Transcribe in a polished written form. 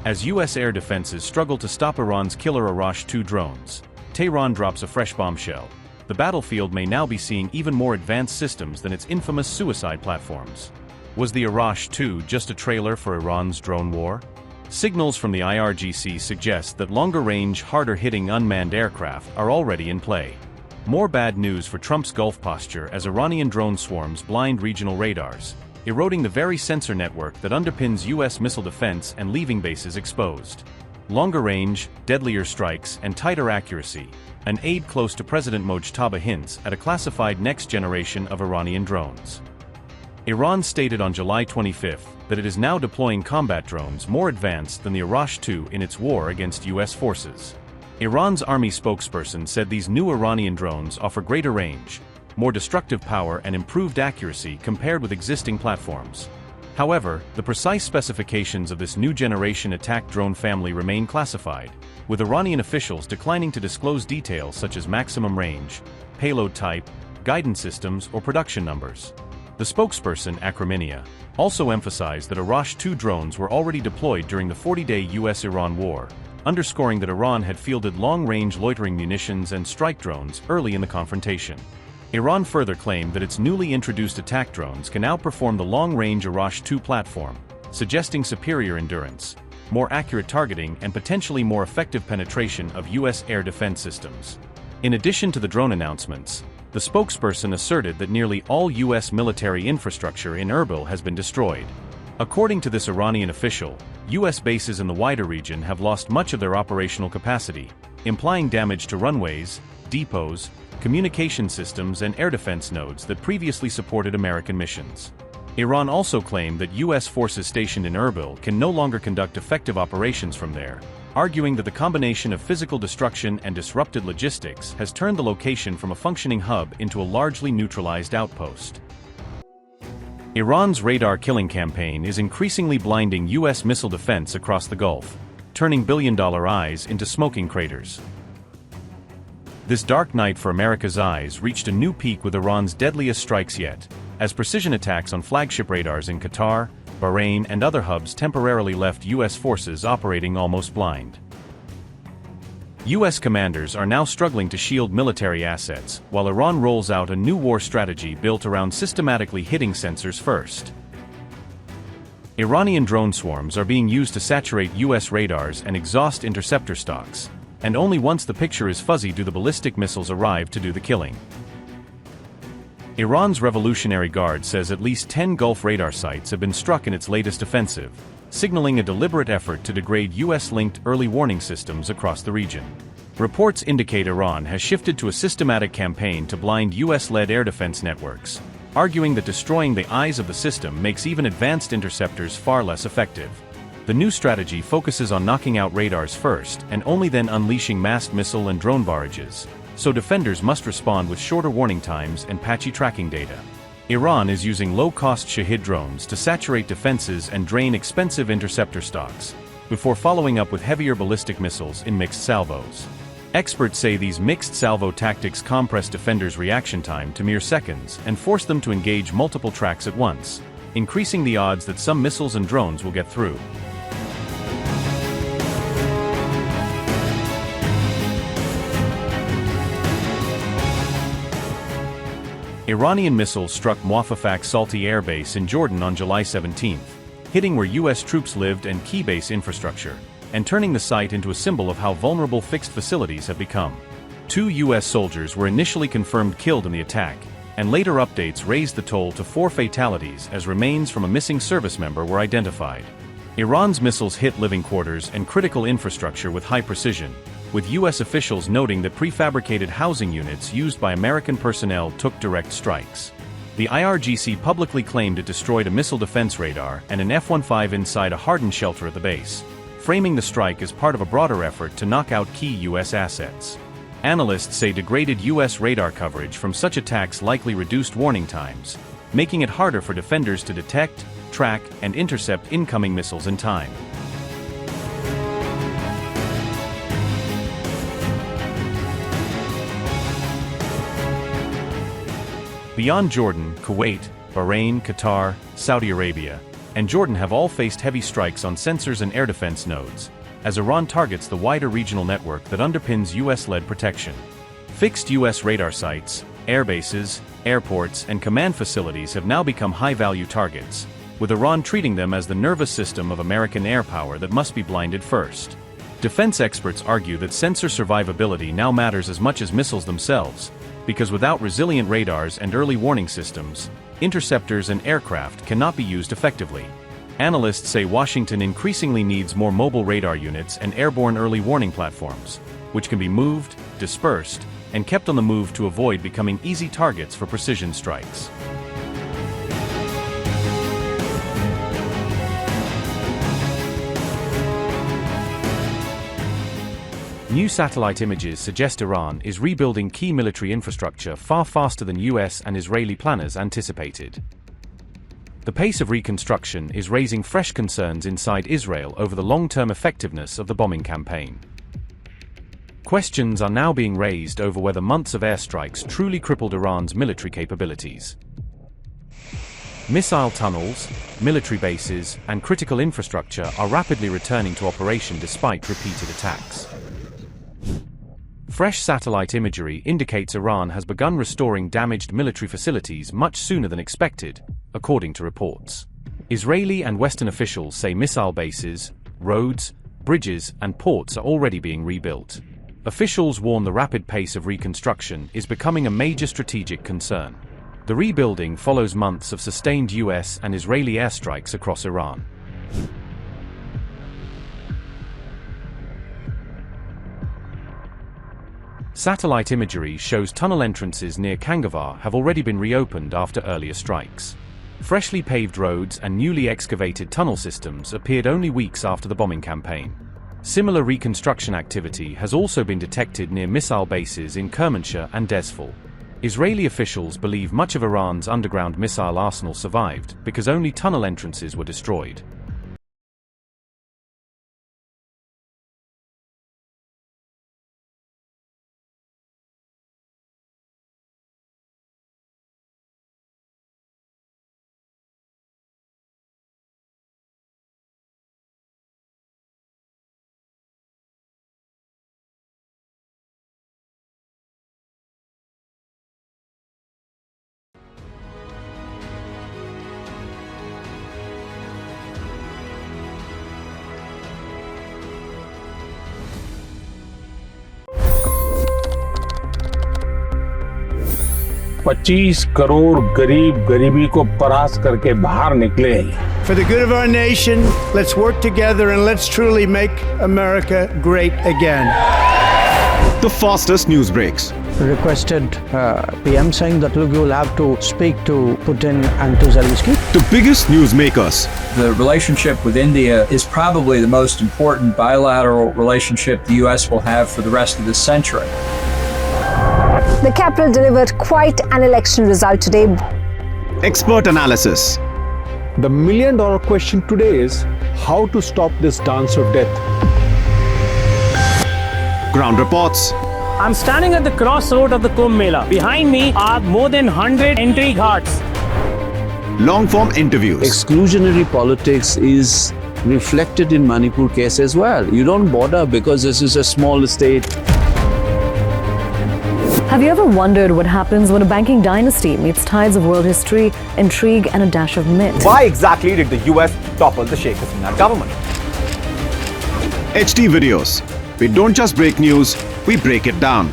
As U.S. air defenses struggle to stop Iran's killer Arash-2 drones, Tehran drops a fresh bombshell. The battlefield may now be seeing even more advanced systems than its infamous suicide platforms. Was the Arash-2 just a trailer for Iran's drone war? Signals from the IRGC suggest that longer-range, harder-hitting unmanned aircraft are already in play. More bad news for Trump's Gulf posture as Iranian drone swarms blind regional radars, eroding the very sensor network that underpins U.S. missile defense and leaving bases exposed. Longer range, deadlier strikes, and tighter accuracy, an aide close to President Mojtaba hints at a classified next generation of Iranian drones. Iran stated on July 25 that it is now deploying combat drones more advanced than the Arash-2 in its war against U.S. forces. Iran's army spokesperson said these new Iranian drones offer greater range, more destructive power and improved accuracy compared with existing platforms. However, the precise specifications of this new generation attack drone family remain classified, with Iranian officials declining to disclose details such as maximum range, payload type, guidance systems, or production numbers. The spokesperson, Akraminia, also emphasized that Arash-2 drones were already deployed during the 40-day U.S.-Iran war, underscoring that Iran had fielded long-range loitering munitions and strike drones early in the confrontation. Iran further claimed that its newly introduced attack drones can outperform the long-range Arash-2 platform, suggesting superior endurance, more accurate targeting, and potentially more effective penetration of U.S. air defense systems. In addition to the drone announcements, the spokesperson asserted that nearly all U.S. military infrastructure in Erbil has been destroyed. According to this Iranian official, U.S. bases in the wider region have lost much of their operational capacity, implying damage to runways, depots, communication systems, and air defense nodes that previously supported American missions. Iran also claimed that U.S. forces stationed in Erbil can no longer conduct effective operations from there, arguing that the combination of physical destruction and disrupted logistics has turned the location from a functioning hub into a largely neutralized outpost. Iran's radar killing campaign is increasingly blinding U.S. missile defense across the Gulf, turning billion-dollar eyes into smoking craters. This dark night for America's eyes reached a new peak with Iran's deadliest strikes yet, as precision attacks on flagship radars in Qatar, Bahrain, and other hubs temporarily left U.S. forces operating almost blind. U.S. commanders are now struggling to shield military assets, while Iran rolls out a new war strategy built around systematically hitting sensors first. Iranian drone swarms are being used to saturate U.S. radars and exhaust interceptor stocks, and only once the picture is fuzzy do the ballistic missiles arrive to do the killing. Iran's Revolutionary Guard says at least 10 Gulf radar sites have been struck in its latest offensive, signaling a deliberate effort to degrade U.S.-linked early warning systems across the region. Reports indicate Iran has shifted to a systematic campaign to blind U.S.-led air defense networks, arguing that destroying the eyes of the system makes even advanced interceptors far less effective. The new strategy focuses on knocking out radars first and only then unleashing massed missile and drone barrages, so defenders must respond with shorter warning times and patchy tracking data. Iran is using low-cost Shahid drones to saturate defenses and drain expensive interceptor stocks, before following up with heavier ballistic missiles in mixed salvos. Experts say these mixed salvo tactics compress defenders' reaction time to mere seconds and force them to engage multiple tracks at once, increasing the odds that some missiles and drones will get through. Iranian missiles struck Muwaffaq Salti Air Base in Jordan on July 17, hitting where U.S. troops lived and key base infrastructure, and turning the site into a symbol of how vulnerable fixed facilities have become. 2 U.S. soldiers were initially confirmed killed in the attack, and later updates raised the toll to 4 fatalities as remains from a missing service member were identified. Iran's missiles hit living quarters and critical infrastructure with high precision, with U.S. officials noting that prefabricated housing units used by American personnel took direct strikes. The IRGC publicly claimed it destroyed a missile defense radar and an F-15 inside a hardened shelter at the base, framing the strike as part of a broader effort to knock out key U.S. assets. Analysts say degraded U.S. radar coverage from such attacks likely reduced warning times, making it harder for defenders to detect, track, and intercept incoming missiles in time. Beyond Jordan, Kuwait, Bahrain, Qatar, Saudi Arabia, and Jordan have all faced heavy strikes on sensors and air defense nodes, as Iran targets the wider regional network that underpins US-led protection. Fixed US radar sites, air bases, airports, and command facilities have now become high-value targets, with Iran treating them as the nervous system of American air power that must be blinded first. Defense experts argue that sensor survivability now matters as much as missiles themselves, because without resilient radars and early warning systems, interceptors and aircraft cannot be used effectively. Analysts say Washington increasingly needs more mobile radar units and airborne early warning platforms, which can be moved, dispersed, and kept on the move to avoid becoming easy targets for precision strikes. New satellite images suggest Iran is rebuilding key military infrastructure far faster than US and Israeli planners anticipated. The pace of reconstruction is raising fresh concerns inside Israel over the long-term effectiveness of the bombing campaign. Questions are now being raised over whether months of airstrikes truly crippled Iran's military capabilities. Missile tunnels, military bases, and critical infrastructure are rapidly returning to operation despite repeated attacks. Fresh satellite imagery indicates Iran has begun restoring damaged military facilities much sooner than expected, according to reports. Israeli and Western officials say missile bases, roads, bridges, and ports are already being rebuilt. Officials warn the rapid pace of reconstruction is becoming a major strategic concern. The rebuilding follows months of sustained US and Israeli airstrikes across Iran. Satellite imagery shows tunnel entrances near Kangavar have already been reopened after earlier strikes. Freshly paved roads and newly excavated tunnel systems appeared only weeks after the bombing campaign. Similar reconstruction activity has also been detected near missile bases in Kermanshah and Desful. Israeli officials believe much of Iran's underground missile arsenal survived because only tunnel entrances were destroyed. $25 crore गरीब गरीबी को परास्त करके बाहर निकले। For the good of our nation, let's work together and let's truly make America great again. The fastest news breaks. Requested PM saying that look, you will have to speak to Putin and to Zelensky. The biggest news makers. The relationship with India is probably the most important bilateral relationship the US will have for the rest of this century. The capital delivered quite an election result today. Expert analysis. The million-dollar question today is how to stop this dance of death. Ground reports. I'm standing at the crossroad of the Kumbh Mela. Behind me are more than 100 entry ghats. Long-form interviews. Exclusionary politics is reflected in Manipur case as well. You don't bother because this is a small state. Have you ever wondered what happens when a banking dynasty meets tides of world history, intrigue, and a dash of myth? Why exactly did the US topple the Sheikh Hasina government? HD videos. We don't just break news, we break it down.